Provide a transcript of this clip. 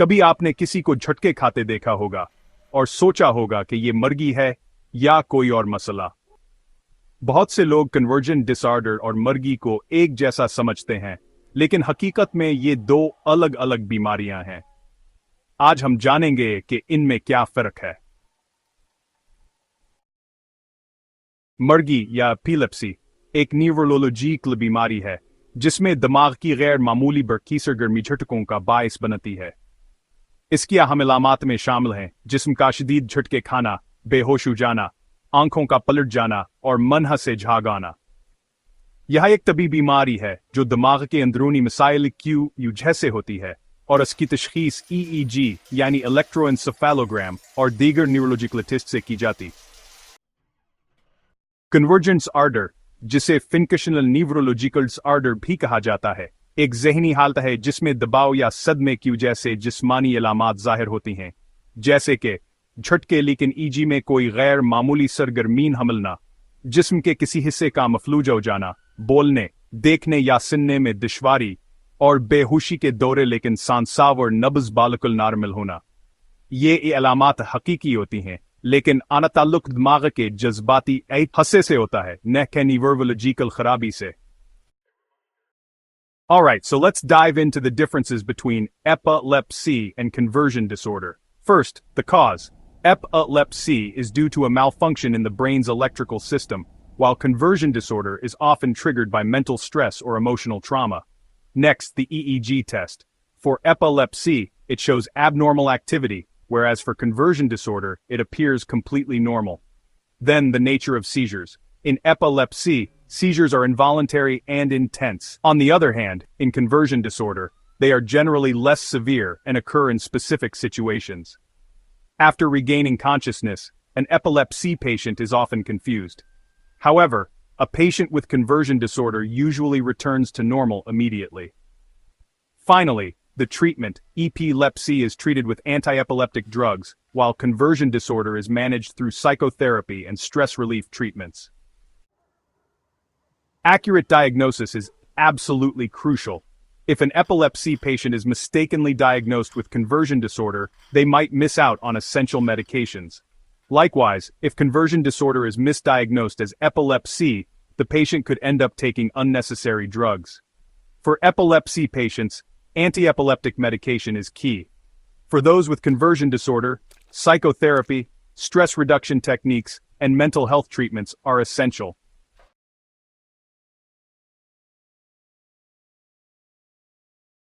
कभी आपने किसी को झटके खाते देखा होगा और सोचा होगा कि ये मर्गी है या कोई और मसला। बहुत से लोग कन्वर्जेंट डिसऑर्डर और मर्गी को एक जैसा समझते हैं, लेकिन हकीकत में ये दो अलग अलग बीमारियां हैं। आज हम जानेंगे कि इनमें क्या फर्क है। मर्गी या एपिलेप्सी एक न्यूरोलॉजिकल बीमारी है जिसमें दिमाग की गैर मामूली बरकीसर गर्मी झटकों का बायस बनती है। इसकी अहम अलामात में शामिल हैं जिस्म का शदीद झटके खाना, बेहोश हो जाना, आंखों का पलट जाना और मनह से झाग आना। यह एक तबीबी बीमारी है जो दिमाग के अंदरूनी मसाइल क्यू जैसे होती है और इसकी तशखीस EEG यानी इलेक्ट्रोएन्सेफेलोग्राम और दीगर न्यूरोलॉजिकल टेस्ट से की जाती। कन्वर्जेंस आर्डर, जिसे फंक्शनल न्यूरोलॉजिकल आर्डर भी कहा जाता है, एक ज़हनी हालत है जिसमें दबाव या सदमे की वजह से जिस्मानी अलामात ज़ाहिर होती हैं, जैसे कि झटके लेकिन EG में कोई गैर मामूली सरगर्मीन हमलना, जिस्म के किसी हिस्से का मफलूज हो जाना, बोलने, देखने या सुनने में दुश्वारी और बेहोशी के दौरे लेकिन सांसाव और नब्ज़ बालकुल नॉर्मल होना। ये अलामात हकीकी होती हैं, लेकिन आना ताल्लुक दिमाग के जज्बाती हस्से से होता है, न कि न्यूरोलॉजिकल खराबी से। Alright, so let's dive into the differences between epilepsy and conversion disorder. First, the cause. Epilepsy is due to a malfunction in the brain's electrical system, while conversion disorder is often triggered by mental stress or emotional trauma. Next, the EEG test. For epilepsy, it shows abnormal activity, whereas for conversion disorder, it appears completely normal. Then, the nature of seizures. In epilepsy, seizures are involuntary and intense. On the other hand, in conversion disorder, they are generally less severe and occur in specific situations. After regaining consciousness, an epilepsy patient is often confused. However, a patient with conversion disorder usually returns to normal immediately. Finally, the treatment. Epilepsy is treated with anti-epileptic drugs, while conversion disorder is managed through psychotherapy and stress relief treatments. Accurate diagnosis is absolutely crucial. If an epilepsy patient is mistakenly diagnosed with conversion disorder, they might miss out on essential medications. Likewise, if conversion disorder is misdiagnosed as epilepsy, the patient could end up taking unnecessary drugs. For epilepsy patients, anti-epileptic medication is key. For those with conversion disorder, psychotherapy, stress reduction techniques, and mental health treatments are essential.